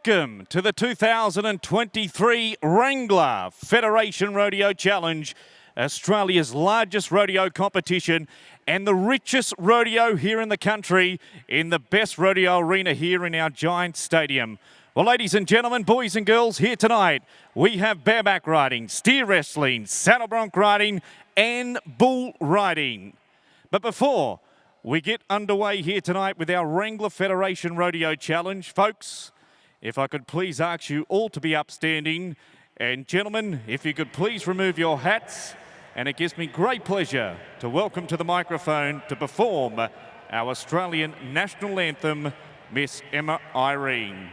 Welcome to the 2023 Wrangler Federation Rodeo Challenge, Australia's largest rodeo competition and the richest rodeo here in the country in the best rodeo arena here in our giant stadium. Well, ladies and gentlemen, boys and girls, here tonight we have bareback riding, steer wrestling, saddle bronc riding and bull riding. But before we get underway here tonight with our Wrangler Federation Rodeo Challenge, folks, if I could please ask you all to be upstanding. And gentlemen, if you could please remove your hats. And it gives me great pleasure to welcome to the microphone to perform our Australian national anthem, Miss Emma Irene.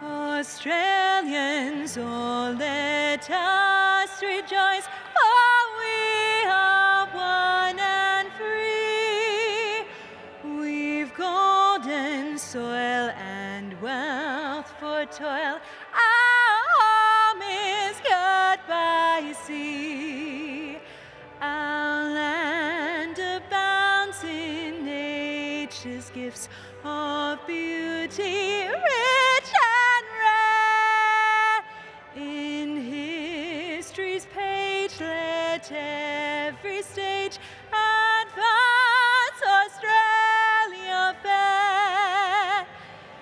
Australians, oh, let us rejoice, for we are one and free. We've golden soil and wealth for toil. Our home is good by sea. Our land abounds in nature's gifts of beauty, rich and rare. In history's page, let every stage advance Australia fair.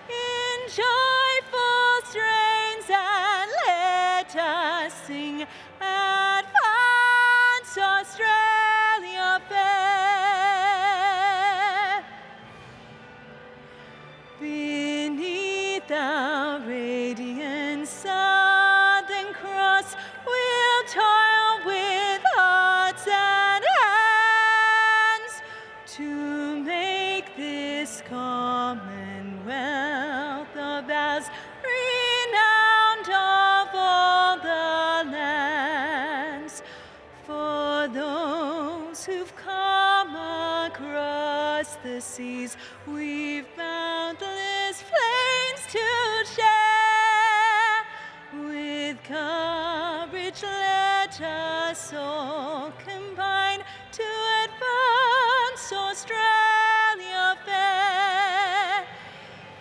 In joyful strains and let us sing, advance Australia fair. Beneath our radiant Southern Cross, we'll toil with hearts and hands to make this commonwealth of ours renowned of all the lands. For those who've come across the seas, we've boundless plains to share. With courage let us all combine to advance Australia fair.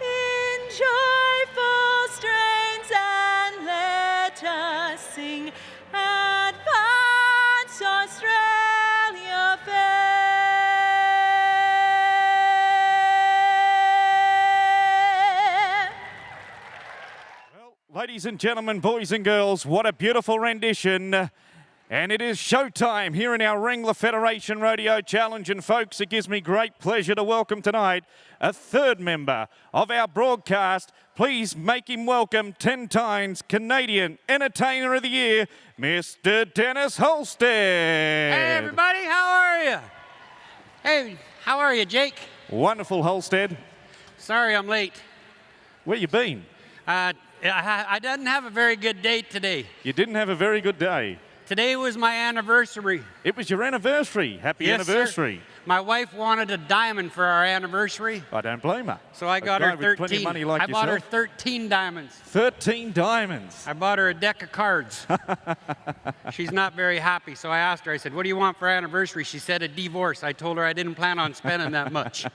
In joyful strains and let us sing, advance Australia fair. Ladies and gentlemen, boys and girls, what a beautiful rendition. And it is showtime here in our Wrangler Federation Rodeo Challenge. And folks, it gives me great pleasure to welcome tonight a third member of our broadcast. Please make him welcome 10 times Canadian Entertainer of the Year, Mr. Dennis Holstead. Hey everybody, how are you? Hey, how are you, Jake? Wonderful, Holstead. Sorry I'm late. Where you been? I didn't have a very good day today. You didn't have a very good day. Today was my anniversary. It was your anniversary. Happy anniversary. Sir. My wife wanted a diamond for our anniversary. I don't blame her. So I got her 13. Plenty of money like I bought her 13 diamonds. 13 diamonds. I bought her a deck of cards. She's not very happy, so I asked her, I said, what do you want for anniversary? She said a divorce. I told her I didn't plan on spending that much.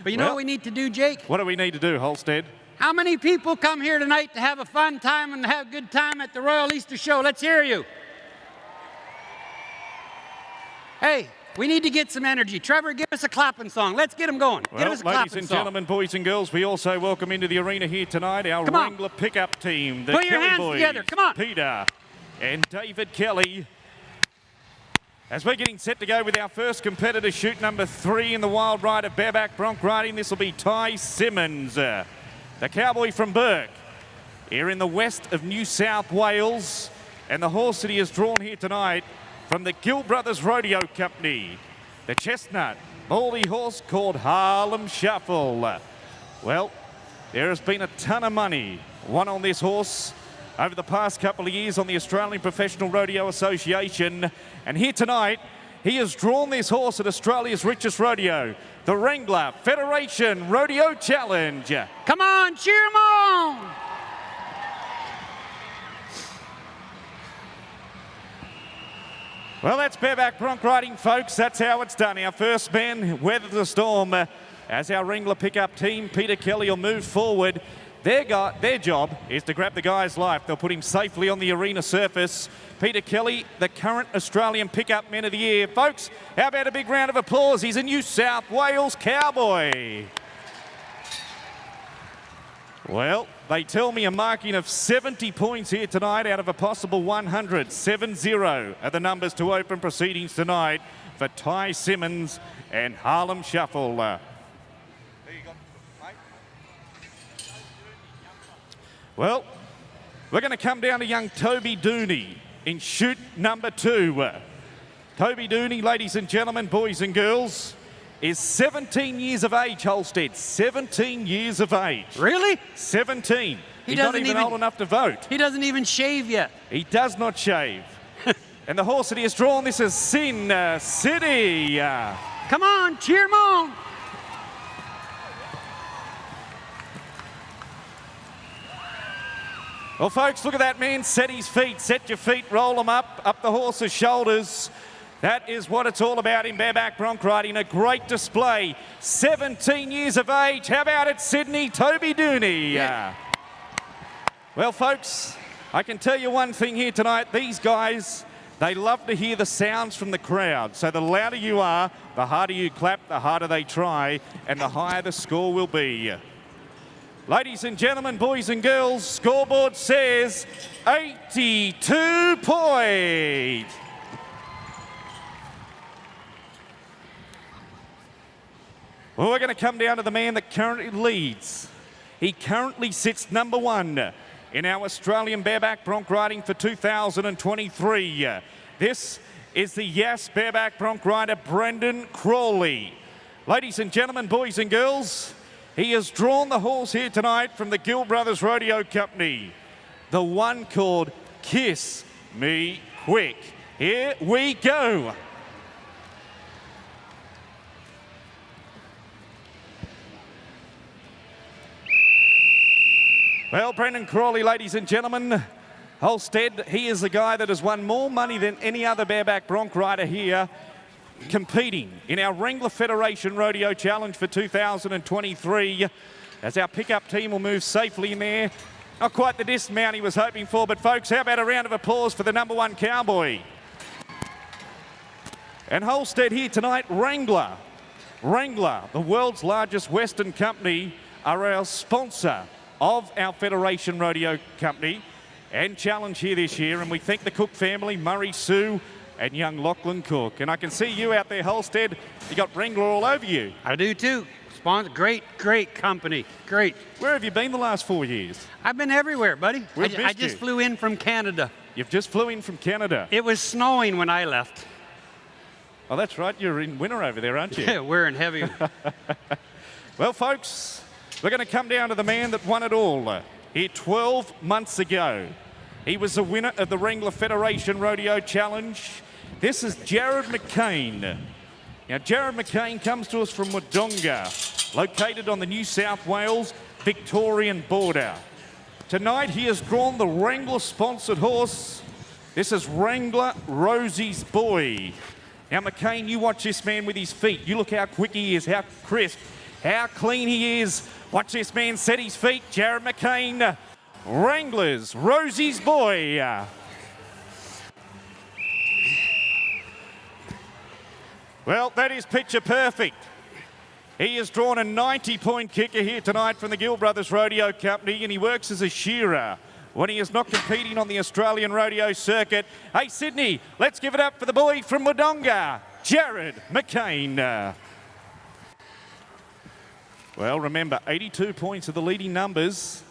But you know what we need to do, Jake? What do we need to do, Holstead? How many people come here tonight to have a fun time and have a good time at the Royal Easter Show? Let's hear you. Hey, we need to get some energy. Trevor, give us a clapping song. Let's get them going. Well, give us a clapping ladies and gentlemen, boys and girls, we also welcome into the arena here tonight our Wrangler pickup team. The Put your Kelly hands boys, together. Come on. Peter and David Kelly. As we're getting set to go with our first competitor, shoot number 3 in the wild ride of bareback bronc riding, this will be Ty Simmons, the cowboy from Burke, here in the west of New South Wales. And the horse that he has drawn here tonight from the Gill Brothers Rodeo Company, the chestnut, baldy horse called Harlem Shuffle. Well, there has been a ton of money won on this horse over the past couple of years on the Australian Professional Rodeo Association. And here tonight, he has drawn this horse at Australia's richest rodeo, the Wrangler Federation Rodeo Challenge. Come on, cheer him on! Well, that's bareback bronc riding, folks. That's how it's done. Our first man weathered the storm as our Wrangler pickup team. Peter Kelly will move forward. Their job is to grab the guy's life. They'll put him safely on the arena surface. Peter Kelly, the current Australian Pickup Man of the Year. Folks, how about a big round of applause? He's a New South Wales cowboy. Well, they tell me a marking of 70 points here tonight out of a possible 100. 7-0 are the numbers to open proceedings tonight for Ty Simmons and Harlem Shuffle. Well, we're going to come down to young Toby Dooney in chute number 2. Toby Dooney, ladies and gentlemen, boys and girls, is 17 years of age, Holstead. 17 years of age. Really? 17. He's not even old enough to vote. He doesn't even shave yet. He does not shave. And the horse that he has drawn, this is Sin City. Come on, cheer him on. Well, folks, look at that man set his feet. Set your feet, roll them up the horse's shoulders. That is what it's all about in bareback bronc riding. A great display. 17 years of age. How about it, Sydney? Toby Dooney. Yeah. Well, folks, I can tell you one thing here tonight. These guys, they love to hear the sounds from the crowd. So the louder you are, the harder you clap, the harder they try, and the higher the score will be. Ladies and gentlemen, boys and girls, scoreboard says 82 points. Well, we're going to come down to the man that currently leads. He currently sits number 1 in our Australian bareback bronc riding for 2023. This is the Yass bareback bronc rider, Brendan Crawley. Ladies and gentlemen, boys and girls, he has drawn the horse here tonight from the Gill Brothers Rodeo Company. The one called Kiss Me Quick. Here we go. Well, Brendan Crawley, ladies and gentlemen, Holstead, he is the guy that has won more money than any other bareback bronc rider here competing in our Wrangler Federation Rodeo Challenge for 2023. As our pickup team will move safely in there. Not quite the dismount he was hoping for, but folks, how about a round of applause for the number 1 cowboy? And Holstead here tonight, Wrangler. Wrangler, the world's largest Western company, are our sponsor of our Federation Rodeo Company and Challenge here this year. And we thank the Cook family, Murray Sue and young Lachlan Cook. And I can see you out there, Holstead. You got Wrangler all over you. I do too. Great company. Great. Where have you been the last 4 years? I've been everywhere, buddy. I just you? flew in from Canada. You've just flew in from Canada. It was snowing when I left. Oh, that's right. You're in winter over there, aren't you? Yeah, we're in heavy. Well, folks, we're going to come down to the man that won it all here 12 months ago. He was the winner of the Wrangler Federation Rodeo Challenge. This is Jared McCain. Now, Jared McCain comes to us from Wodonga, located on the New South Wales Victorian border. Tonight, he has drawn the Wrangler-sponsored horse. This is Wrangler Rosie's Boy. Now, McCain, you watch this man with his feet. You look how quick he is, how crisp, how clean he is. Watch this man set his feet. Jared McCain, Wranglers, Rosie's Boy. Well, that is picture perfect. He has drawn a 90-point kicker here tonight from the Gill Brothers Rodeo Company, and he works as a shearer when he is not competing on the Australian rodeo circuit. Hey, Sydney, let's give it up for the boy from Wodonga, Jared McCain. Well, remember, 82 points are the leading numbers.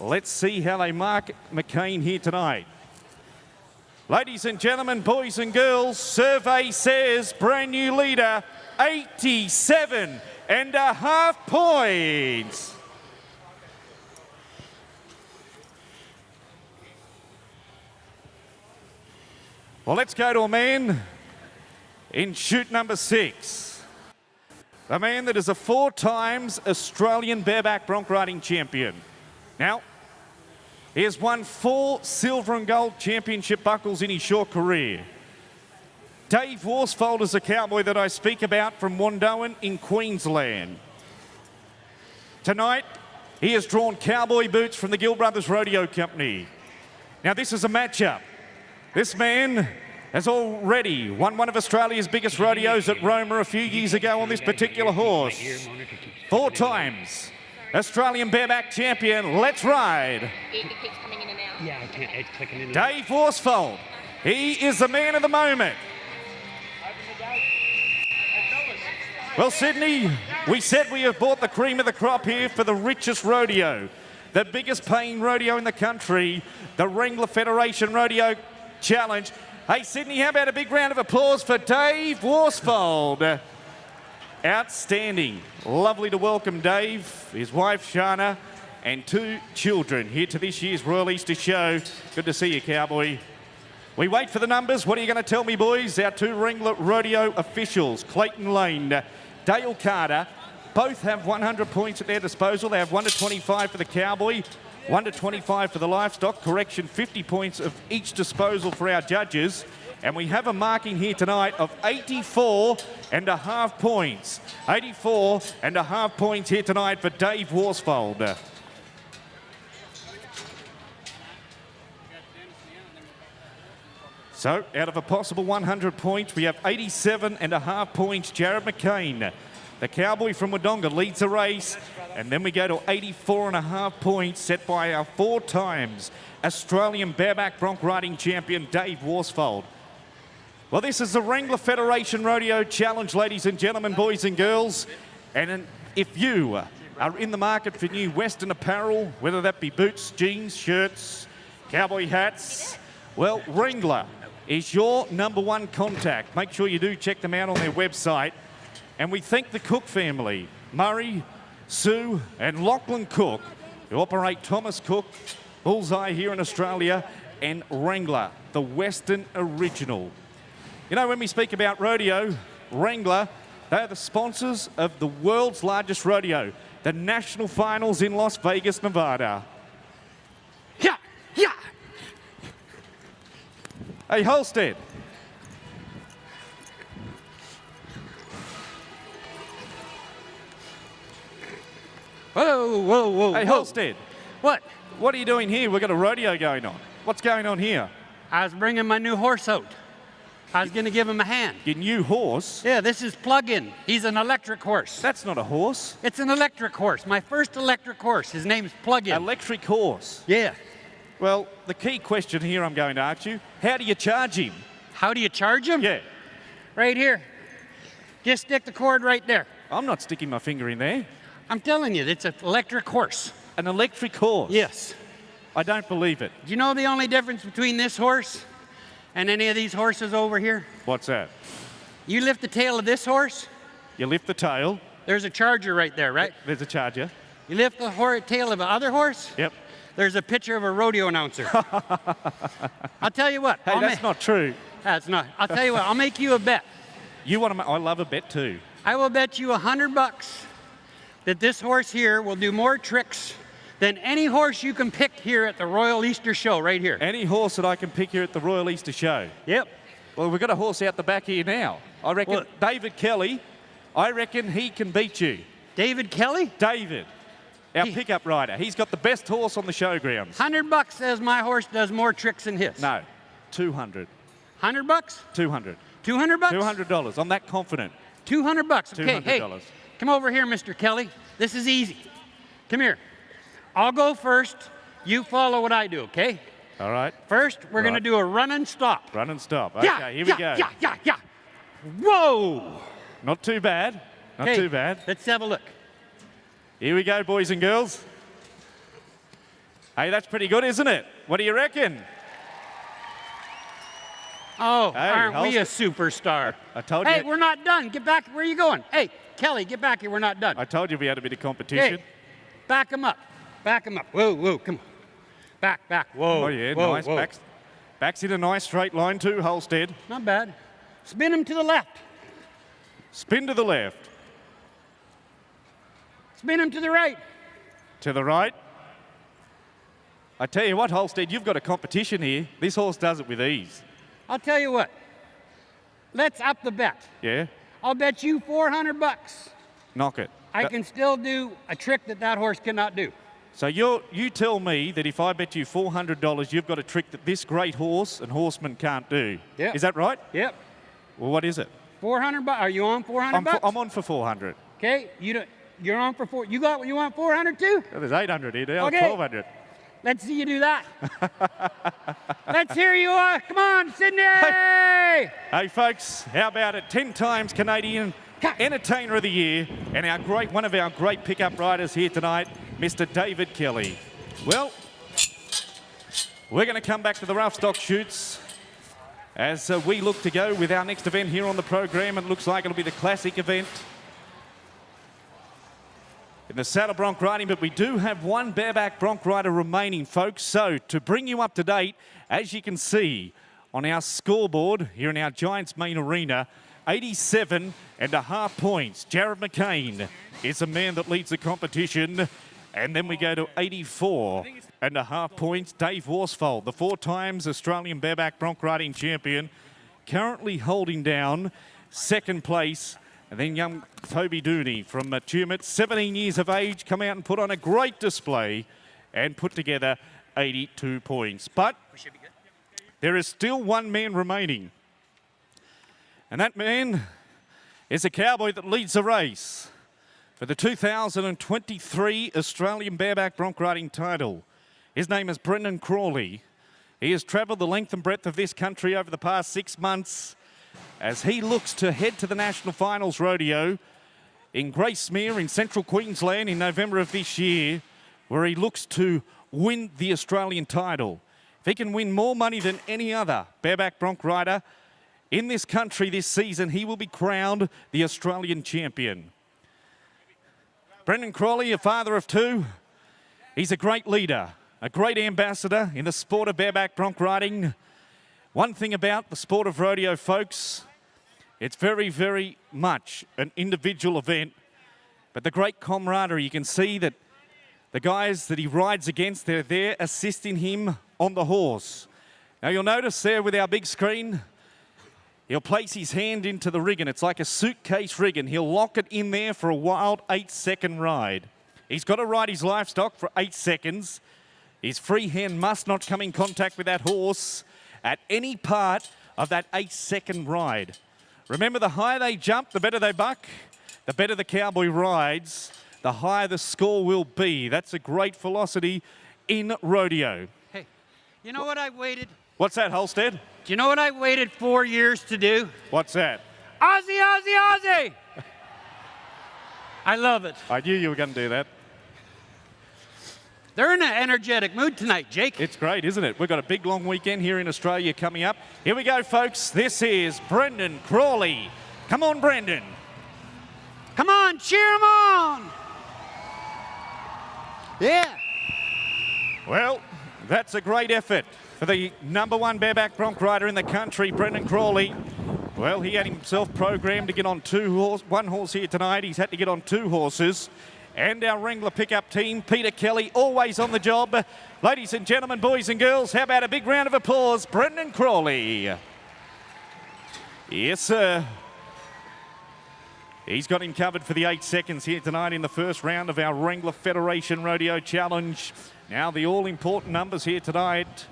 Let's see how they mark McCain here tonight. Ladies and gentlemen, boys and girls, survey says brand new leader, 87.5 points. Well, let's go to a man in chute number 6. The man that is a 4 times Australian bareback bronc riding champion. Now, he has won 4 silver and gold championship buckles in his short career. Dave Worsfold is a cowboy that I speak about from Wandoan in Queensland. Tonight, he has drawn cowboy boots from the Gill Brothers Rodeo Company. Now, this is a matchup. This man has already won one of Australia's biggest rodeos at Roma a few years ago on this particular horse. 4 times Australian bareback champion. Let's ride. It keeps coming in and out. Yeah, I can't. It's clicking in. Dave Worsfold. He is the man of the moment. Well, Sydney, we said we have bought the cream of the crop here for the richest rodeo, the biggest paying rodeo in the country, the Wrangler Federation Rodeo Challenge. Hey, Sydney, how about a big round of applause for Dave Worsfold? Outstanding. Lovely to welcome Dave, his wife Shana, and 2 children here to this year's Royal Easter Show. Good to see you, cowboy. We wait for the numbers. What are you going to tell me, boys? Our 2 Wrangler Rodeo officials, Clayton Lane, Dale Carter, both have 100 points at their disposal. They have 1 to 25 for the cowboy, 1 to 25 for the livestock. Correction, 50 points of each disposal for our judges. And we have a marking here tonight of 84.5 points. 84.5 points here tonight for Dave Worsfold. So, out of a possible 100 points, we have 87.5 points. Jared McCain, the cowboy from Wodonga, leads the race. And then we go to 84.5 points set by our 4 times Australian bareback bronc riding champion, Dave Worsfold. Well, this is the Wrangler Federation Rodeo Challenge, ladies and gentlemen, boys and girls. And if you are in the market for new Western apparel, whether that be boots, jeans, shirts, cowboy hats, well, Wrangler is your #1 contact. Make sure you do check them out on their website. And we thank the Cook family, Murray, Sue, and Lachlan Cook, who operate Thomas Cook, Bullseye here in Australia, and Wrangler, the Western original. You know, when we speak about rodeo, Wrangler, they are the sponsors of the world's largest rodeo, the National Finals in Las Vegas, Nevada. Yeah, yeah. Hey, Holstead. Whoa, whoa, whoa. Hey, whoa. Holstead. What? What are you doing here? We've got a rodeo going on. What's going on here? I was bringing my new horse out. I was going to give him a hand. Your new horse? Yeah, this is plug-in. He's an electric horse. That's not a horse. It's an electric horse. My first electric horse. His name's Plug-in. Electric horse. Yeah. Well, the key question here I'm going to ask you, how do you charge him? How do you charge him? Yeah. Right here. Just stick the cord right there. I'm not sticking my finger in there. I'm telling you, it's an electric horse. An electric horse? Yes. I don't believe it. Do you know the only difference between this horse and any of these horses over here? What's that? You lift the tail of this horse, You lift the tail. there's a charger right there, right? There's a charger. You lift the tail of the other horse, Yep. there's a picture of a rodeo announcer. I'll tell you what. Hey, that's not true. That's not. I'll tell you what, I'll make you a bet. You want to? I love a bet too. I will bet you $100 that this horse here will do more tricks than any horse you can pick here at the Royal Easter Show right here. Any horse that I can pick here at the Royal Easter Show. Yep. Well, we've got a horse out the back here now. I reckon Well- David Kelly, I reckon he can beat you. David Kelly? David, our He- pickup rider. He's got the best horse on the showgrounds. $100 says my horse does more tricks than his. No, 200. $100? 200. $200? $200. I'm that confident. $200. Okay, hey, $200. come over here, Mr. Kelly. This is easy. Come here. I'll go first. You follow what I do, okay? All right. First, we're going to Right. do a run and stop. Run and stop. Okay, Yeah, here yeah, we go. Yeah, yeah, yeah. Whoa! Not too bad. Not Okay, too bad. Let's have a look. Here we go, boys and girls. Hey, that's pretty good, isn't it? What do you reckon? Oh, Hey, aren't we a Holster. superstar? I told Hey, you. we're not done. Get back. Where are you going? Hey, Kelly, get back here. We're not done. I told you we had a bit of competition. Hey, back him up. Back him up. Whoa, whoa, come on. Back, back. Whoa. Oh, yeah, whoa, nice. whoa. Back's in a nice straight line too, Holstead. Not bad. Spin him to the left. Spin to the left. Spin him to the right. To the right. I tell you what, Holstead, you've got a competition here. This horse does it with ease. I'll tell you what. let's up the bet. Yeah? I'll bet you 400 bucks. Knock it. I can still do a trick that horse cannot do. So you tell me that if I bet you $400, you've got a trick that this great horse and horseman can't do. Yep. Is that right? Yep. Well, what is it? 400 bucks. Are you on 400 bucks? I'm on for 400. Okay. You're on for 4. You want 400 too? Well, there's 800 here now. Okay. 1,200. Let's see you do that. Let's hear you. Come on, Sydney. Hey, folks, how about it? 10 times Canadian Entertainer of the Year and one of our great pickup riders here tonight, Mr. David Kelly. Well, we're going to come back to the rough stock shoots as we look to go with our next event here on the program. It looks like it'll be the classic event in the saddle bronc riding, but we do have one bareback bronc rider remaining, folks. So to bring you up to date, as you can see on our scoreboard here in our Giants main arena, 87.5 points. Jared McCain is the man that leads the competition. And then we go to 84.5 points. Dave Worsfold, the 4 times Australian bareback bronc riding champion, currently holding down second place. And then young Toby Dooney from Tumut, 17 years of age, come out and put on a great display and put together 82 points. But there is still one man remaining. And that man is a cowboy that leads the race for the 2023 Australian bareback bronc riding title. His name is Brendan Crawley. He has travelled the length and breadth of this country over the past 6 months as he looks to head to the National Finals Rodeo in Gracemere in central Queensland in November of this year, where he looks to win the Australian title. If he can win more money than any other bareback bronc rider in this country this season, he will be crowned the Australian champion. Brendan Crawley, a father of 2, he's a great leader, a great ambassador in the sport of bareback bronc riding. One thing about the sport of rodeo, folks, it's very, very much an individual event, but the great camaraderie, you can see that the guys that he rides against, they're there assisting him on the horse. Now you'll notice there with our big screen, he'll place his hand into the rigging. It's like a suitcase rigging. He'll lock it in there for a wild 8-second ride. He's got to ride his livestock for 8 seconds. His free hand must not come in contact with that horse at any part of that 8-second ride. Remember, the higher they jump, the better they buck. The better the cowboy rides, the higher the score will be. That's a great philosophy in rodeo. Hey, you know what I waited? What's that, Holstead? Do you know what I waited 4 years to do? What's that? Aussie, Aussie, Aussie! I love it. I knew you were going to do that. They're in an energetic mood tonight, Jake. It's great, isn't it? We've got a big, long weekend here in Australia coming up. Here we go, folks. This is Brendan Crawley. Come on, Brendan. Come on, cheer him on! Yeah. Well, that's a great effort for the #1 bareback bronc rider in the country, Brendan Crawley. Well, he had himself programmed to get on one horse here tonight. He's had to get on 2 horses. And our Wrangler pickup team, Peter Kelly, always on the job. Ladies and gentlemen, boys and girls, how about a big round of applause, Brendan Crawley. Yes, sir. He's got him covered for the 8 seconds here tonight in the first round of our Wrangler Federation Rodeo Challenge. Now the all-important numbers here tonight.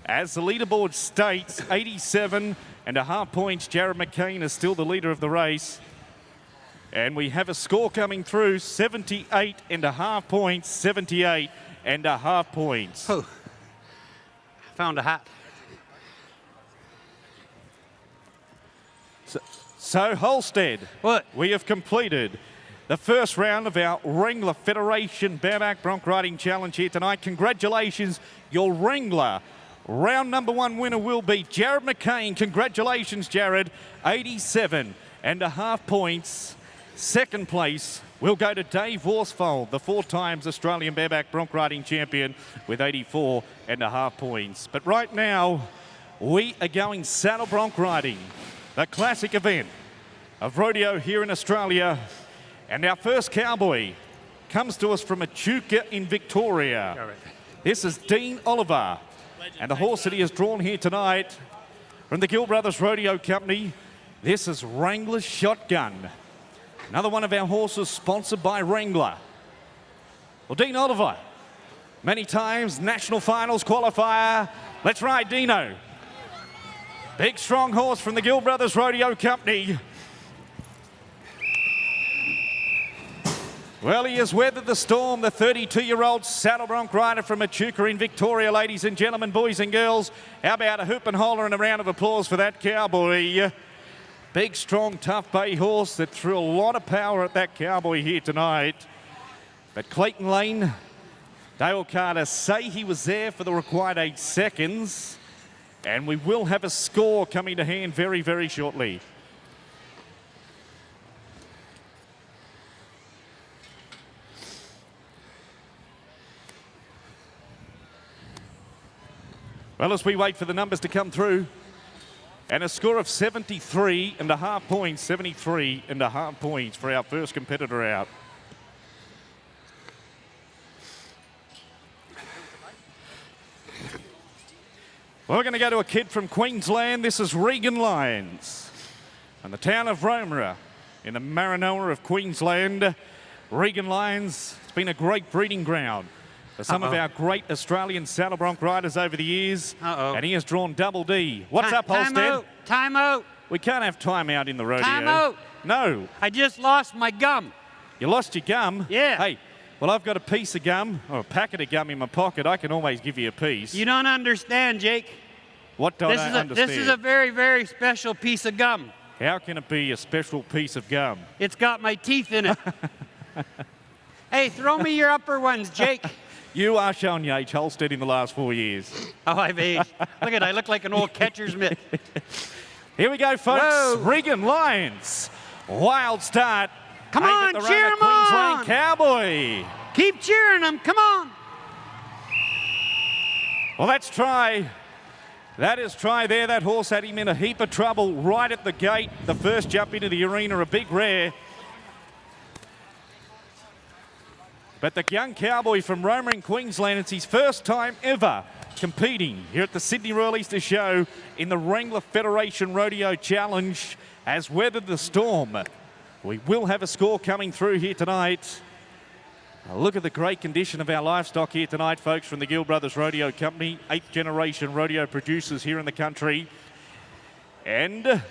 As the leaderboard states, 87.5 points. Jared McCain is still the leader of the race. And we have a score coming through, 78.5 points, 78.5 points. Oh, found a hat. So Holstead, what? We have completed the first round of our Wrangler Federation Bareback Bronc Riding Challenge here tonight. Congratulations, your Wrangler round #1 winner will be Jared McCain. Congratulations, Jared, 87.5 points. Second place will go to Dave Worsfold, the 4 times Australian bareback bronc riding champion, with 84.5 points. But right now, we are going saddle bronc riding, the classic event of rodeo here in Australia. And our first cowboy comes to us from Echuca in Victoria. This is Dean Oliver. And the horse that he has drawn here tonight from the Gill Brothers Rodeo Company This is Wrangler's Shotgun. Another one of our horses sponsored by Wrangler. Well, Dean Oliver, many times national finals qualifier. Let's ride Dino. Big strong horse from the Gill Brothers Rodeo Company. Well, he has weathered the storm, the 32-year-old saddle bronc rider from Echuca in Victoria, ladies and gentlemen, boys and girls. How about a hoop and holler and a round of applause for that cowboy? Big, strong, tough bay horse that threw a lot of power at that cowboy here tonight. But Clayton Lane, Dale Carter say he was there for the required 8 seconds. And we will have a score coming to hand very, very shortly. Well, as we wait for the numbers to come through, and a score of 73.5 points, 73.5 points for our first competitor out. Well, we're going to go to a kid from Queensland. This is Regan Lyons. And the town of Roma in the Maranoa of Queensland. Regan Lyons, it's been a great breeding ground for some of our great Australian saddle bronc riders over the years. And he has drawn Double D. What's up, Holstead? Time out. Time out. We can't have time out in the rodeo. Time out. No. I just lost my gum. You lost your gum? Yeah. Hey, well, I've got a piece of gum, or a packet of gum in my pocket. I can always give you a piece. You don't understand, Jake. What don't I understand? This is a very, very special piece of gum. How can it be a special piece of gum? It's got my teeth in it. Hey, throw me your upper ones, Jake. You are showing your age, Holstead, in the last 4 years. Oh, I've aged. Look at it. I look like an old catcher's mitt. Here we go, folks. Whoa. Regan Lyons. Wild start. Come aimed on, at the cheer runner, him on. Queensland Cowboy. Keep cheering them. Come on. Well, that's try. That is try there. That horse had him in a heap of trouble right at the gate. The first jump into the arena, a big rare. But the young cowboy from Roma in Queensland, it's his first time ever competing here at the Sydney Royal Easter Show in the Wrangler Federation Rodeo Challenge, has weathered the storm. We will have a score coming through here tonight. Look at the great condition of our livestock here tonight, folks, from the Gill Brothers Rodeo Company, 8th generation rodeo producers here in the country. And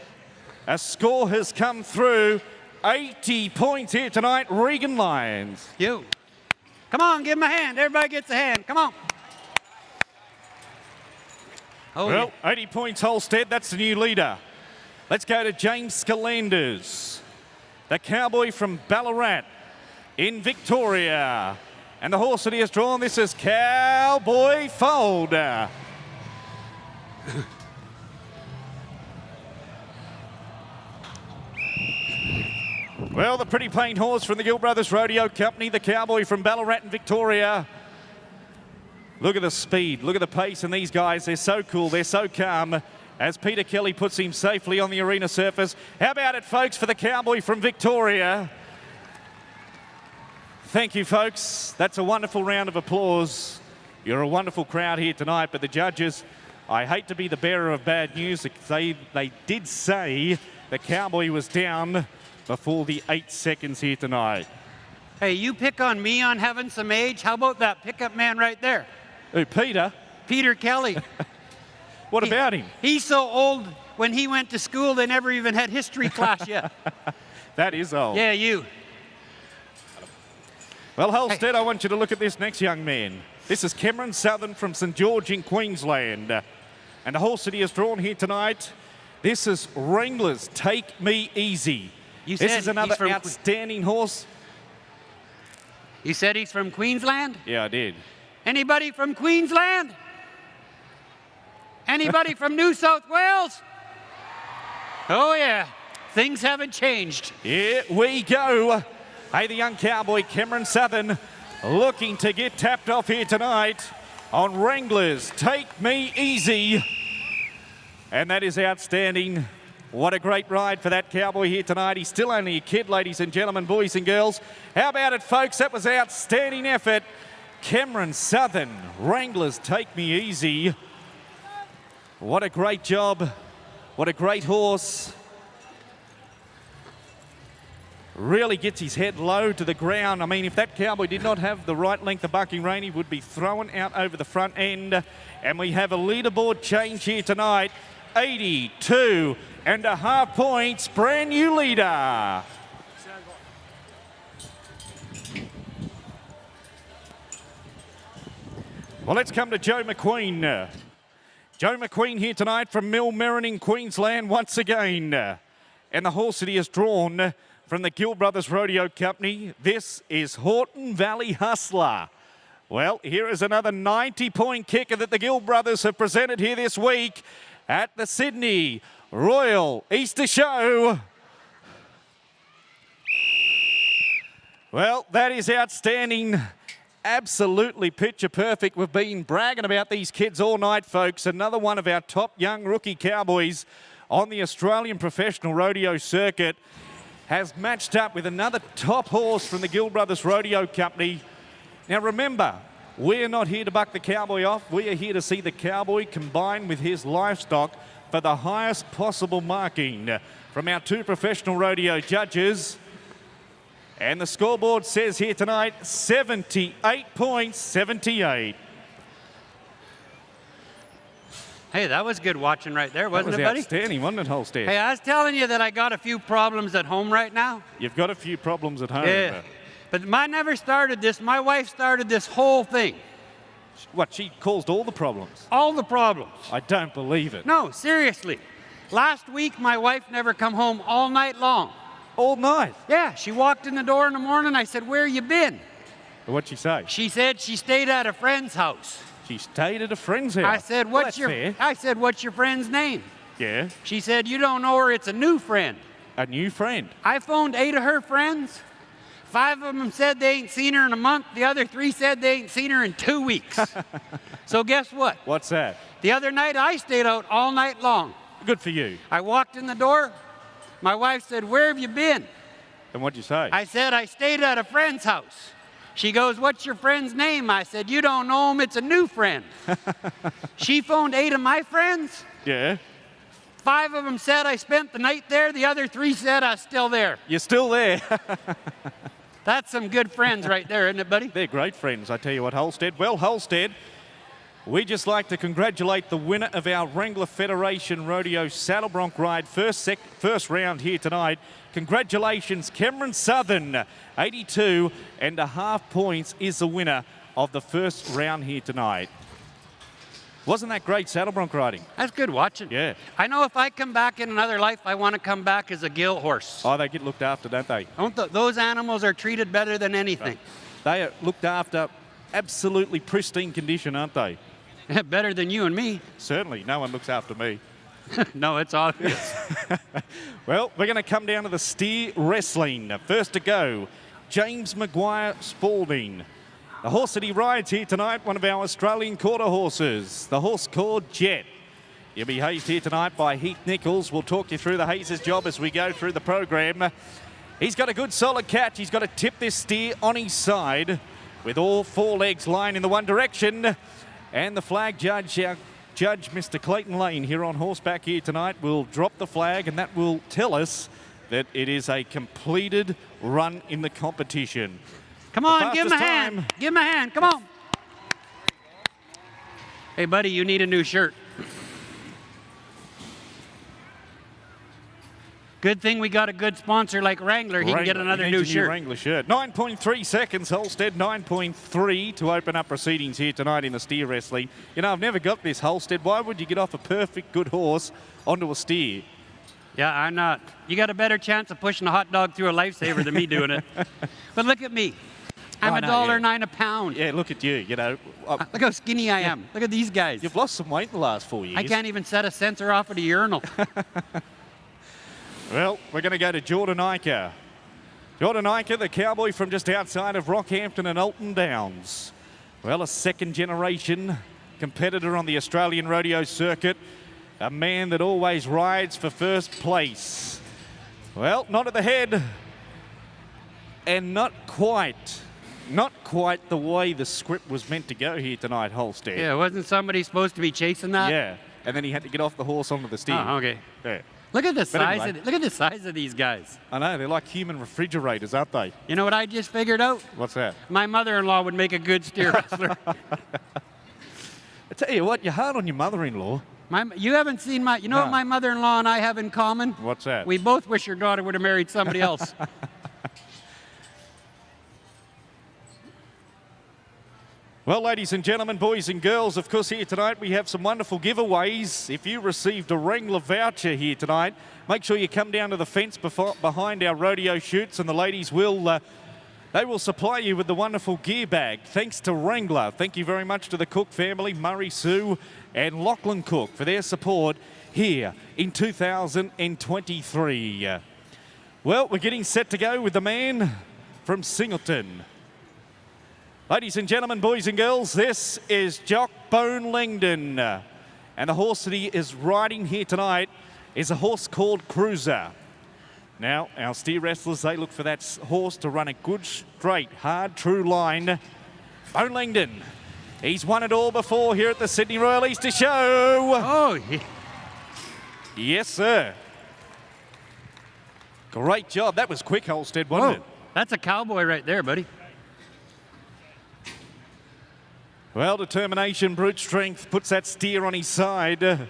a score has come through, 80 points here tonight, Regan Lyons. You. Come on, give him a hand. Everybody gets a hand. Come on. Oh, Well, 80 points, Holstead. That's the new leader. Let's go to James Scalanders, the cowboy from Ballarat in Victoria. And the horse that he has drawn, this is Cowboy Fold. Well, the pretty plain horse from the Gill Brothers Rodeo Company, the cowboy from Ballarat in Victoria. Look at the speed, look at the pace, and these guys, they're so cool, they're so calm as Peter Kelly puts him safely on the arena surface. How about it, folks, for the cowboy from Victoria? Thank you, folks. That's a wonderful round of applause. You're a wonderful crowd here tonight, but the judges, I hate to be the bearer of bad news. They did say the cowboy was down before the 8 seconds here tonight. hey, you pick on me on having some age. How about that pickup man right there? Who, Peter? Peter Kelly. What about him? He's so old, when he went to school, they never even had history class yet. That is old. Yeah, you. Well, Holstead, I want you to look at this next young man. This is Cameron Southern from St George in Queensland. And the horse that he has drawn here tonight, this is Wrangler's Take Me Easy. This is another outstanding horse. You said he's from Queensland? Yeah, I did. Anybody from Queensland? Anybody from New South Wales? Oh, yeah. Things haven't changed. Here we go. Hey, the young cowboy, Cameron Southern, looking to get tapped off here tonight on Wrangler's Take Me Easy. And that is outstanding. What a great ride for that cowboy here tonight. He's still only a kid, ladies and gentlemen, boys and girls. How about it, folks? That was outstanding effort. Cameron Southern, Wrangler's Take Me Easy. What a great job. What a great horse. really gets his head low to the ground. I mean, if that cowboy did not have the right length of bucking rein, he would be thrown out over the front end. And we have a leaderboard change here tonight. 82.5 points, brand new leader. Well, let's come to Joe McQueen. Joe McQueen here tonight from Millmerran in Queensland once again. And the horse that he has drawn from the Gill Brothers Rodeo Company, this is Horton Valley Hustler. Well, here is another 90-point kicker that the Gill Brothers have presented here this week at the Sydney Royal Easter Show. Well, that is outstanding. Absolutely picture perfect. We've been bragging about these kids all night, folks. Another one of our top young rookie cowboys on the Australian professional rodeo circuit has matched up with another top horse from the Gill Brothers Rodeo Company. Now remember, we're not here to buck the cowboy off. We are here to see the cowboy combine with his livestock for the highest possible marking from our two professional rodeo judges. And the scoreboard says here tonight, 78 points, 78. Hey, that was good watching right there, wasn't it, buddy? That was outstanding, wasn't it, Holstead? Hey, I was telling you that I got a few problems at home right now. You've got a few problems at home. Yeah. But I never started this. My wife started this whole thing. What, she caused all the problems? All the problems. I don't believe it. No, seriously. Last week, my wife never come home all night long. All night? Yeah, she walked in the door in the morning. I said, "Where you been?" What'd she say? She said she stayed at a friend's house. She stayed at a friend's house? I said, "What's fair. what's your friend's name?" Yeah. She said, "You don't know her, it's a new friend." A new friend? I phoned 8 of her friends. 5 of them said they ain't seen her in a month. The other 3 said they ain't seen her in 2 weeks. So guess what? What's that? The other night, I stayed out all night long. Good for you. I walked in the door. My wife said, "Where have you been?" And what'd you say? I said, "I stayed at a friend's house." She goes, "What's your friend's name?" I said, "You don't know him, it's a new friend." She phoned 8 of my friends. Yeah. 5 of them said I spent the night there. The other 3 said I was still there. You're still there. That's some good friends right there, isn't it, buddy? They're great friends, I tell you what, Holstead. Well, Holstead, we just like to congratulate the winner of our Wrangler Federation Rodeo Saddle Bronc ride, first round here tonight. Congratulations, Cameron Southern. 82.5 points is the winner of the first round here tonight. Wasn't that great saddle bronc riding? That's good watching. Yeah. I know if I come back in another life, I want to come back as a gill horse. Oh, they get looked after, don't they? Those animals are treated better than anything. They are looked after, absolutely pristine condition, aren't they? Better than you and me. Certainly, no one looks after me. No, it's obvious. Well, we're going to come down to the steer wrestling. First to go, James Maguire Spalding. The horse that he rides here tonight, one of our Australian quarter horses, the horse called Jet. He'll be hazed here tonight by Heath Nichols. We'll talk you through the hazer's job as we go through the program. He's got a good solid catch. He's got to tip this steer on his side with all 4 legs lying in the one direction. And the flag judge, our judge, Mr. Clayton Lane, here on horseback here tonight, will drop the flag, and that will tell us that it is a completed run in the competition. Come on, give him a hand. Give him a hand. Come on. Hey, buddy, you need a new shirt. Good thing we got a good sponsor like Wrangler. He can get another new shirt. Wrangler shirt. 9.3 seconds, Holstead. 9.3 to open up proceedings here tonight in the steer wrestling. You know, I've never got this, Holstead. Why would you get off a perfect good horse onto a steer? Yeah, I'm not. You got a better chance of pushing a hot dog through a lifesaver than me doing it. But look at me. I'm $1.09 a pound. Yeah, look at you, you know. Look how skinny I am. Look at these guys. You've lost some weight in the last 4 years. I can't even set a sensor off at a urinal. Well, we're going to go to Jordan Iker. Jordan Iker, the cowboy from just outside of Rockhampton and Alton Downs. Well, a second-generation competitor on the Australian rodeo circuit. A man that always rides for first place. Well, not at the head. And not quite the way the script was meant to go here tonight, Holstead. Yeah, wasn't somebody supposed to be chasing that? Yeah, and then he had to get off the horse onto the steer. Oh, okay. Yeah. Look at the size. anyway. Look at the size of these guys. I know, they're like human refrigerators, aren't they? You know what I just figured out? What's that? My mother-in-law would make a good steer wrestler. I tell you what, you're hard on your mother-in-law. You haven't seen my. You know what No. my mother-in-law and I have in common? What's that? We both wish your daughter would have married somebody else. Well, ladies and gentlemen, boys and girls, of course, here tonight we have some wonderful giveaways. If you received a Wrangler voucher here tonight, make sure you come down to the fence behind our rodeo chutes, and the ladies will they will supply you with the wonderful gear bag. Thanks to Wrangler. Thank you very much to the Cook family, Murray, Sue, and Lachlan Cook for their support here in 2023. Well, we're getting set to go with the man from Singleton. Ladies and gentlemen, boys and girls, this is Jock Bone Langdon. And the horse that he is riding here tonight is a horse called Cruiser. Now, our steer wrestlers, they look for that horse to run a good, straight, hard, true line. Bone Langdon, he's won it all before here at the Sydney Royal Easter Show. Oh, yeah. Yes, sir. Great job. That was quick, Holstead, wasn't it? That's a cowboy right there, buddy. Well, determination, brute strength puts that steer on his side.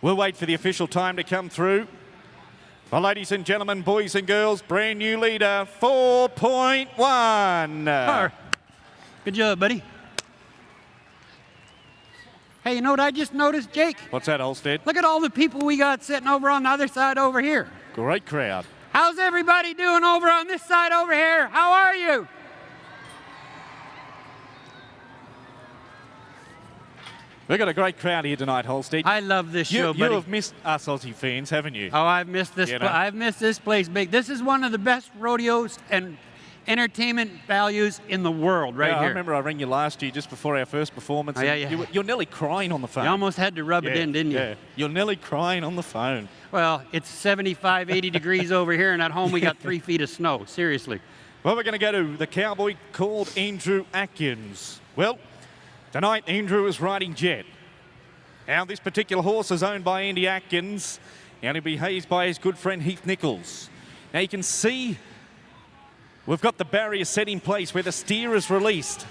We'll wait for the official time to come through. Well, ladies and gentlemen, boys and girls, brand new leader, 4.1. Good job, buddy. Hey, you know what I just noticed, Jake? What's that, Holstead? Look at all the people we got sitting over on the other side over here. Great crowd. How's everybody doing over on this side over here? How are you? We've got a great crowd here tonight, Holstead. I love this show, buddy. You have missed us Aussie fans, haven't you? Oh, I've missed this. You know. I've missed this place big. This is one of the best rodeos and entertainment values in the world, right Yeah, here. I remember I rang you last year just before our first performance. Oh, yeah, and yeah. You're nearly crying on the phone. You almost had to rub it in, didn't you? Yeah, you're nearly crying on the phone. Well, it's 75, 80 degrees over here, and at home we got 3 feet of snow. Seriously. Well, we're going to go to the cowboy called Andrew Atkins. Well, tonight Andrew is riding Jet. Now, this particular horse is owned by Andy Atkins, and he behaves by his good friend Heath Nichols. Now, you can see we've got the barrier set in place where the steer is released.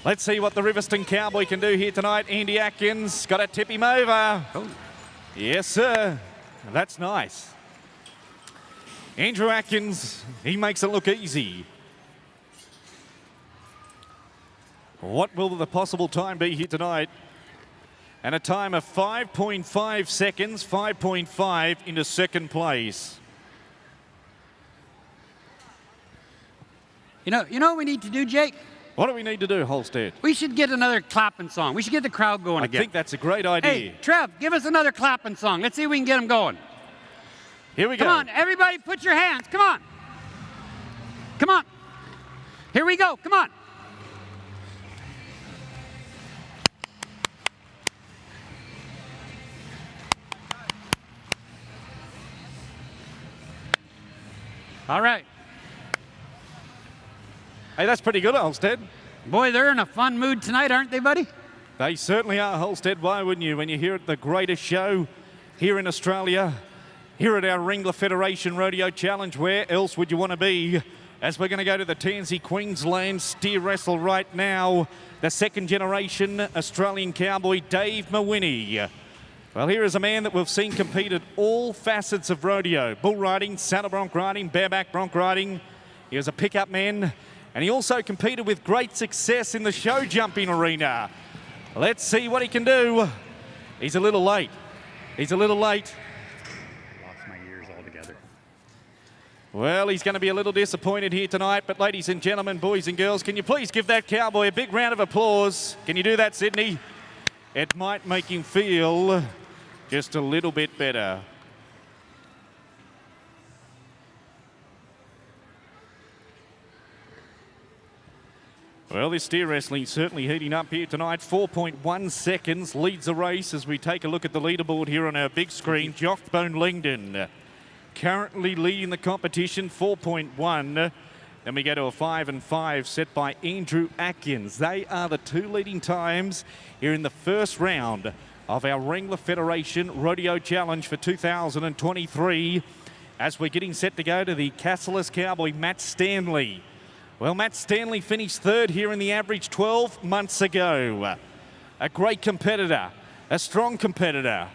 Let's see what the Riverston Cowboy can do here tonight. Andy Atkins got to tip him over. Oh. Yes, sir. That's nice. Andrew Atkins, he makes it look easy. What will the possible time be here tonight? And a time of 5.5 seconds, 5.5 into second place. You know what we need to do, Jake? What do we need to do, Holstead? We should get another clapping song. We should get the crowd going I again. think that's a great idea. Hey, Trev, give us another clapping song. Let's see if we can get them going. Here we go. Come on, everybody put your hands. Come on. Come on. Here we go. Come on. All right. Hey, that's pretty good, Holstead. Boy, they're in a fun mood tonight, aren't they, buddy? They certainly are, Holstead. Why wouldn't you? When you're here at the greatest show here in Australia, here at our Wrangler Federation Rodeo Challenge, where else would you want to be? As we're going to go to the Tansy Queensland steer wrestle right now, the second generation Australian cowboy, Dave Mawhinney. Well, here is a man that we've seen compete at all facets of rodeo. Bull riding, saddle bronc riding, bareback bronc riding. He was a pickup man, and he also competed with great success in the show jumping arena. Let's see what he can do. He's a little late. He's a little late. Lost my ears altogether. Well, he's going to be a little disappointed here tonight, but ladies and gentlemen, boys and girls, can you please give that cowboy a big round of applause? Can you do that, Sydney? It might make him feel just a little bit better. Well, this steer wrestling certainly heating up here tonight. 4.1 seconds leads the race as we take a look at the leaderboard here on our big screen. Jock Bone Langdon currently leading the competition, 4.1. Then we go to a 5 and 5 set by Andrew Atkins. They are the two leading times here in the first round of our Wrangler Federation Rodeo Challenge for 2023 as we're getting set to go to the Cassilis Cowboy, Matt Stanley. Well, Matt Stanley finished third here in the average 12 months ago. A great competitor, a strong competitor,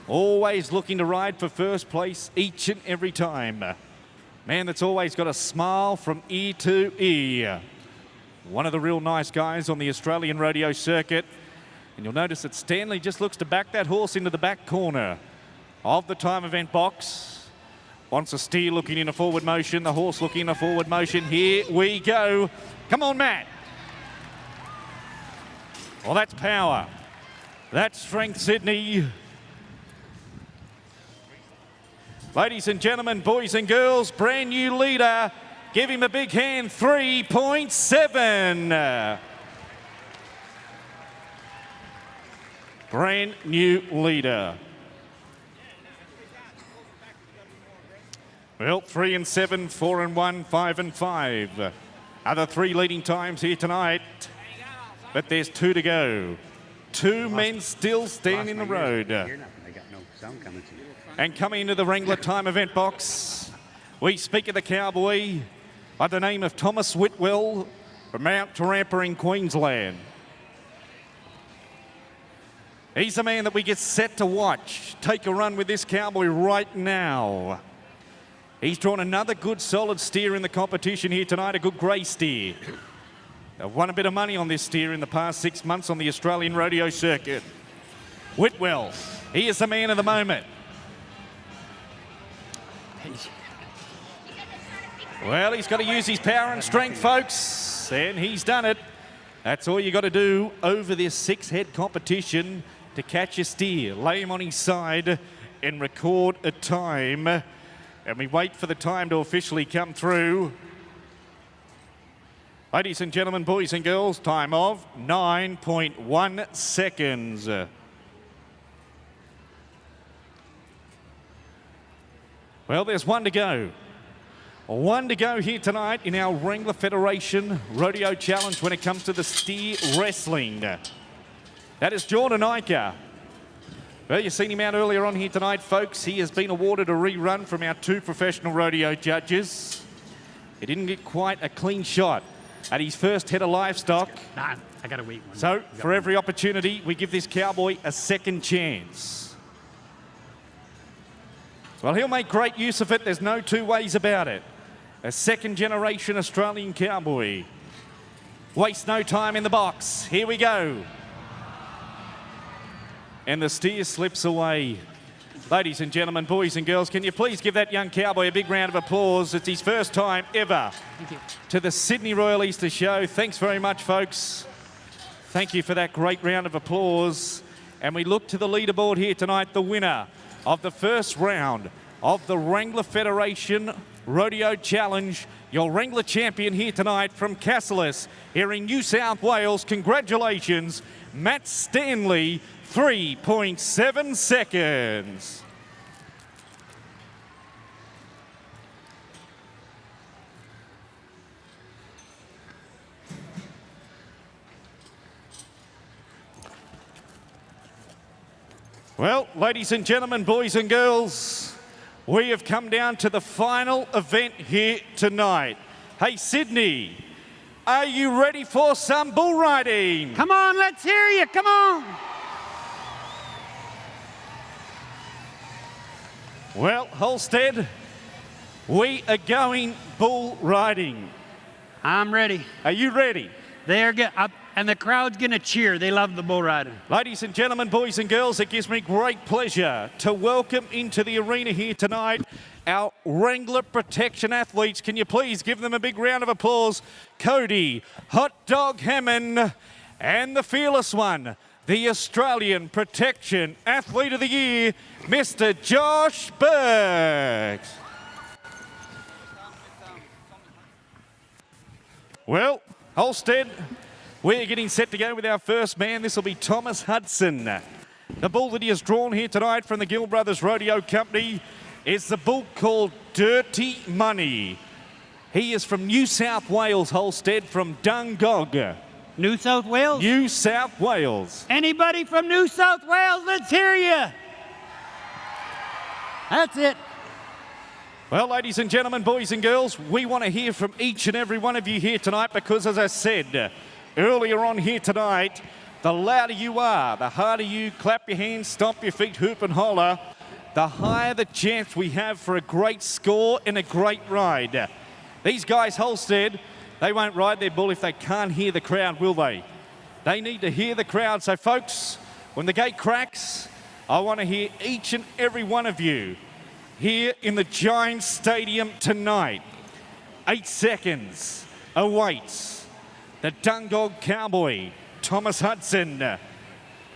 always looking to ride for first place each and every time. Man that's always got a smile from ear to ear. One of the real nice guys on the Australian rodeo circuit. And you'll notice that Stanley just looks to back that horse into the back corner of the time event box. Wants a steer looking in a forward motion, the horse looking in a forward motion. Here we go. Come on, Matt. Well, that's power. That's strength, Sydney. Ladies and gentlemen, boys and girls, brand new leader. Give him a big hand, 3.7. Brand new leader. Well, 3 and 7, 4 and 1, 5 and 5. Other three leading times here tonight, but there's 2 to go. 2 men still stand in the road. And coming into the Wrangler time event box, we speak of the cowboy by the name of Thomas Whitwell from Mount Tarampa in Queensland. He's the man that we get set to watch take a run with this cowboy right now. He's drawn another good solid steer in the competition here tonight, a good grey steer. They've won a bit of money on this steer in the past 6 months on the Australian rodeo circuit. Whitwell, he is the man of the moment. Well, he's got to use his power and strength, folks, and he's done it. That's all you got to do over this 6-head competition to catch a steer. Lay him on his side and record a time. And we wait for the time to officially come through. Ladies and gentlemen, boys and girls, time of 9.1 seconds. Well, there's 1 to go. 1 to go here tonight in our Wrangler Federation Rodeo Challenge when it comes to the steer wrestling. That is Jordan Iker. Well, you've seen him out earlier on here tonight, folks. He has been awarded a rerun from our 2 professional rodeo judges. He didn't get quite a clean shot at his first head of livestock. Nah, I got to wait one. So, for every opportunity, we give this cowboy a second chance. Well, he'll make great use of it. There's no 2 ways about it. A second-generation Australian cowboy. Waste no time in the box. Here we go. And the steer slips away. Ladies and gentlemen, boys and girls, can you please give that young cowboy a big round of applause? It's his first time ever to the Sydney Royal Easter Show. Thanks very much, folks. Thank you for that great round of applause. And we look to the leaderboard here tonight, the winner of the first round of the Wrangler Federation Rodeo Challenge, your Wrangler champion here tonight from Cassilis here in New South Wales. Congratulations, Matt Stanley, 3.7 seconds. Well, ladies and gentlemen, boys and girls, we have come down to the final event here tonight. Hey, Sydney, are you ready for some bull riding? Come on, let's hear you. Come on. Well, Holstead, we are going bull riding. I'm ready. Are you ready? They're good. And the crowd's going to cheer. They love the bull riding. Ladies and gentlemen, boys and girls, it gives me great pleasure to welcome into the arena here tonight our Wrangler protection athletes. Can you please give them a big round of applause? Cody Hot Dog Hammond and the fearless one, the Australian Protection Athlete of the Year, Mr. Josh Burks. Well, Holstead, we're getting set to go with our first man. This will be Thomas Hudson. The bull that he has drawn here tonight from the Gill Brothers Rodeo Company is the bull called Dirty Money. He is from New South Wales, Holstead, from Dungog. New South Wales? New South Wales. Anybody from New South Wales? Let's hear you. That's it. Well, ladies and gentlemen, boys and girls, we want to hear from each and every one of you here tonight because, as I said earlier on here tonight, the louder you are, the harder you clap your hands, stomp your feet, hoop and holler, the higher the chance we have for a great score and a great ride. These guys, Holstead, they won't ride their bull if they can't hear the crowd, will they? They need to hear the crowd. So, folks, when the gate cracks, I want to hear each and every one of you here in the Giants Stadium tonight. 8 seconds awaits the Dungog Cowboy, Thomas Hudson,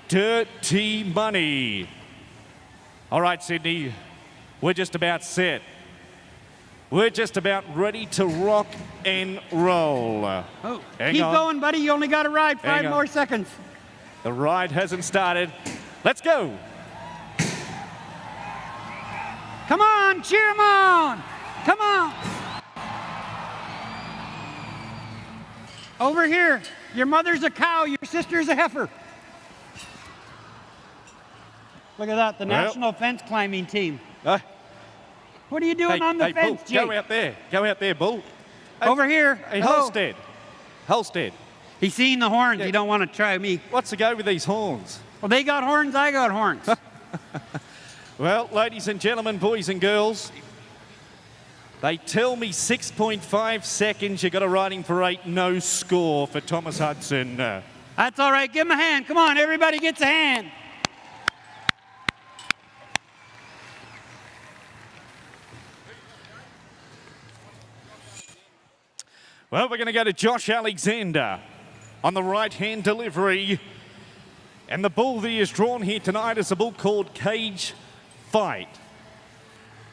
Dirty Money. All right, Sydney, we're just about set. We're just about ready to rock and roll. Oh, Hang keep on. going, buddy. You only got to ride 5 Hang on. more seconds. The ride hasn't started. Let's go. Come on, cheer him on. Come on. Over here. Your mother's a cow, your sister's a heifer. Look at that, the Well. national fence climbing team. Uh, What are you doing on the fence, Bull, Jake? go out there. Go out there, Bull. Over here. Hey, Hello. Holstead. Holstead. He's seen the horns. Yeah. You don't want to try me. What's the go with these horns? Well, they got horns, I got horns. Well, ladies and gentlemen, boys and girls, they tell me 6.5 seconds. You got a riding for 8, no score for Thomas Hudson. That's all right. Give him a hand. Come on, everybody gets a hand. Well, we're going to go to Josh Alexander on the right-hand delivery. And the bull that he has drawn here tonight is a bull called Cage Fight.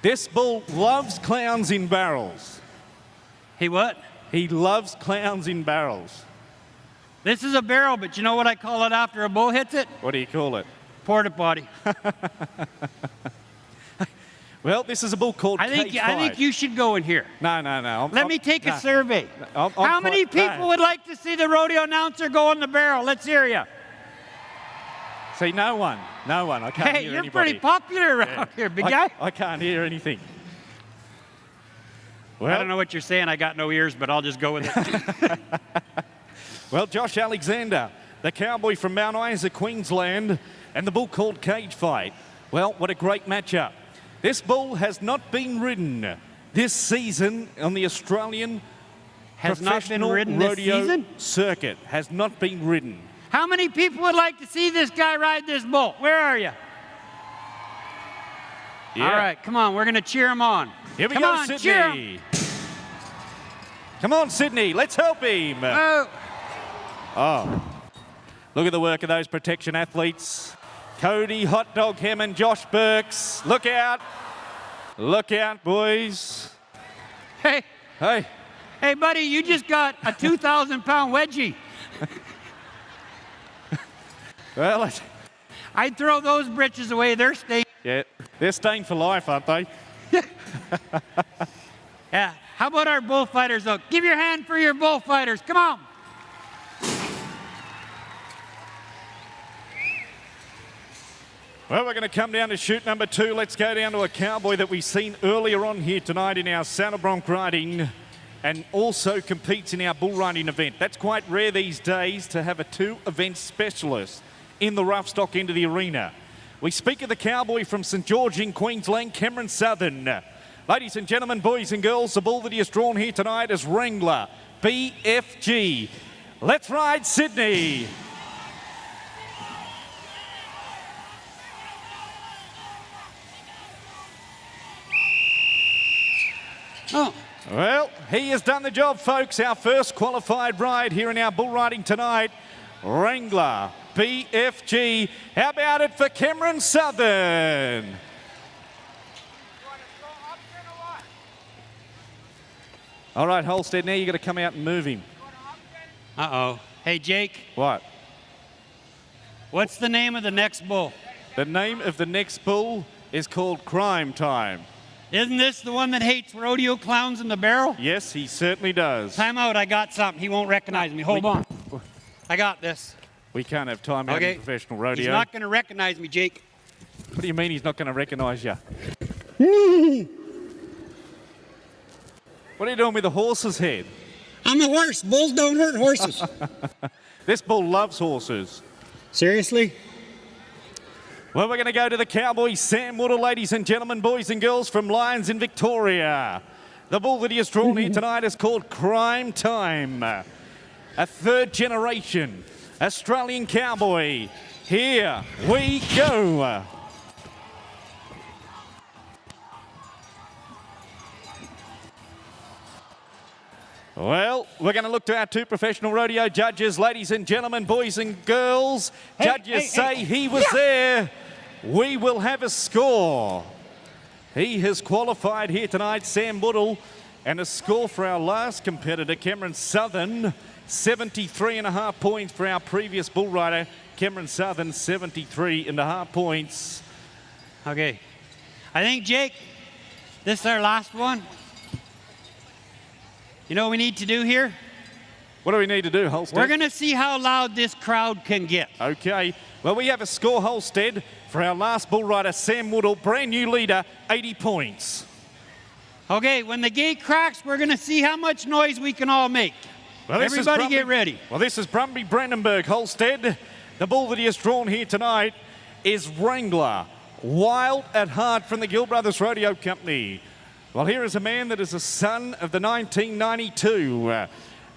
This bull loves clowns in barrels. Hey, what? He loves clowns in barrels. This is a barrel, but you know what I call it after a bull hits it? What do you call it? Porta potty. Well, this is a bull called I Cage think Fight. you should go in here. No. Let me take a survey. I'm How many quite- people no. would like to see the rodeo announcer go in the barrel? Let's hear you. See, no one. I can't Hey, hear you're anybody. pretty popular around here, big guy. I can't hear anything. I Well, don't know what you're saying. I got no ears, but I'll just go with it. well, Josh Alexander, the cowboy from Mount Isa, Queensland, and the bull called Cage Fight. Well, what a great matchup. This bull has not been ridden this season on the Australian Has not been professional ridden this rodeo season? circuit. Has not been ridden. How many people would like to see this guy ride this bull? Where are you? Yeah. All right, come on. We're going to cheer him on. Here we come go, on, cheer him. Sydney. Come on, Sydney. Let's help him. Oh, Oh, look at the work of those protection athletes. Cody, Hot Dog Hemmon, Josh Burks. Look out. Look out, boys. hey, Hey, hey, buddy, you just got a 2,000-pound wedgie. well, I'd throw those britches away. They're staying. yeah, they're staying for life, aren't they? Yeah. How about our bullfighters, though? Give your hand for your bullfighters. Come on. Well, we're going to come down to shoot number 2. Let's go down to a cowboy that we've seen earlier on here tonight in our saddle bronc riding and also competes in our bull riding event. That's quite rare these days to have a 2-event specialist in the rough stock into the arena. We speak of the cowboy from St George in Queensland, Cameron Southern. Ladies and gentlemen, boys and girls, the bull that he has drawn here tonight is Wrangler, BFG. Let's ride Sydney. Oh, Well, he has done the job, folks. Our first qualified ride here in our bull riding tonight. Wrangler, BFG. How about it for Cameron Southern? All right, Holstead, now you've got to come out and move him. uh-oh. Hey, Jake, What? what's the name of the next bull? The name of the next bull is called Crime Time. Isn't this the one that hates rodeo clowns in the barrel? Yes, he certainly does. Time out, I got something. He won't recognize me. Hold on. I got this. We can't have time out in professional rodeo. He's not going to recognize me, Jake. What do you mean he's not going to recognize you? What are you doing with the horse's head? I'm a horse. Bulls don't hurt horses. This bull loves horses. Seriously? Well, we're going to go to the Cowboys, Sam Woodall, ladies and gentlemen, boys and girls from Lions in Victoria. The bull that he has drawn here tonight is called Crime Time. A third generation Australian cowboy. Here we go. Well, we're going to look to our two professional rodeo judges, ladies and gentlemen, boys and girls. Judges say he was there. We will have a score. He has qualified here tonight, Sam Woodall, and a score for our last competitor, Cameron Southern, 73.5 points for our previous bull rider, Cameron Southern, 73.5 points. Okay. I think, Jake, this is our last one. You know what we need to do here? What do we need to do, Holstead? We're going to see how loud this crowd can get. Okay. Well, we have a score, Holstead, for our last bull rider, Sam Woodall, brand new leader, 80 points. Okay, when the gate cracks, we're going to see how much noise we can all make. Well, everybody get ready. Well, this is Brumby Brandenburg, Holstead. The bull that he has drawn here tonight is Wrangler, wild at heart from the Gill Brothers Rodeo Company. Well, here is a man that is a son of the 1992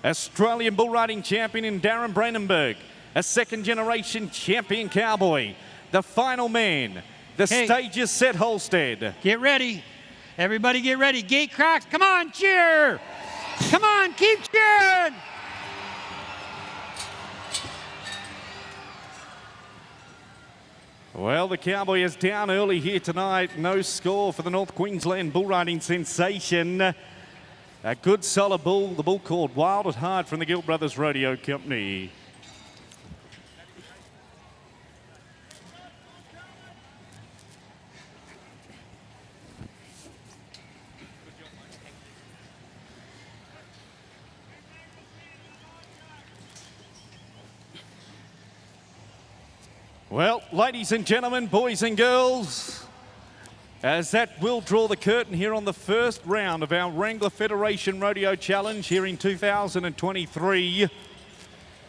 Australian bull riding champion in Darren Brandenburg, a second-generation champion cowboy, the final man. The stage is set, Holstead. Get ready. Everybody get ready. Gate cracks. Come on, cheer. Come on, keep cheering. Well, the cowboy is down early here tonight. No score for the North Queensland bull riding sensation. A good solid bull, the bull called Wild at Heart from the Gill Brothers Rodeo Company. Well, ladies and gentlemen, boys and girls, as that will draw the curtain here on the first round of our Wrangler Federation Rodeo Challenge here in 2023.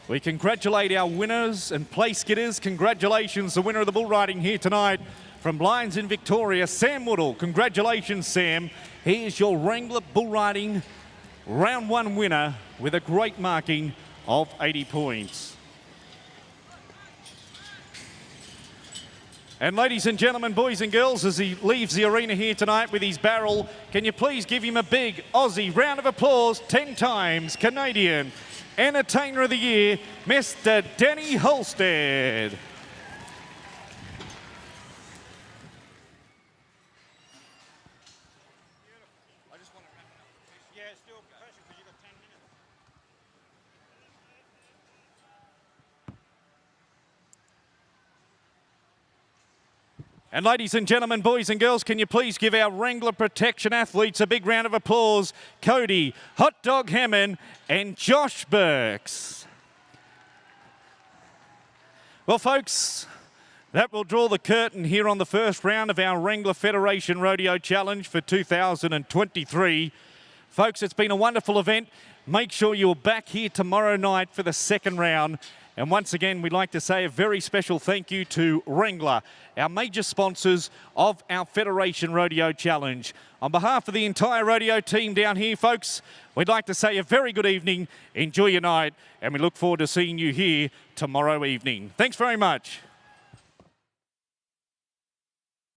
We congratulate our winners and place getters. Congratulations, the winner of the bull riding here tonight from Lions in Victoria, Sam Woodall. Congratulations, Sam. He is your Wrangler bull riding round one winner with a great marking of 80 points. And ladies and gentlemen, boys and girls, as he leaves the arena here tonight with his barrel, can you please give him a big Aussie round of applause, 10 times Canadian Entertainer of the Year, Mr. Danny Holstead. And ladies and gentlemen, boys and girls, can you please give our Wrangler Protection athletes a big round of applause? Cody, Hot Dog Hammond, and Josh Burks. Well, folks, that will draw the curtain here on the first round of our Wrangler Federation Rodeo Challenge for 2023. Folks, it's been a wonderful event. Make sure you're back here tomorrow night for the second round. And once again, we'd like to say a very special thank you to Wrangler, our major sponsors of our Federation Rodeo Challenge. On behalf of the entire rodeo team down here, folks, we'd like to say a very good evening, enjoy your night, and we look forward to seeing you here tomorrow evening. Thanks very much.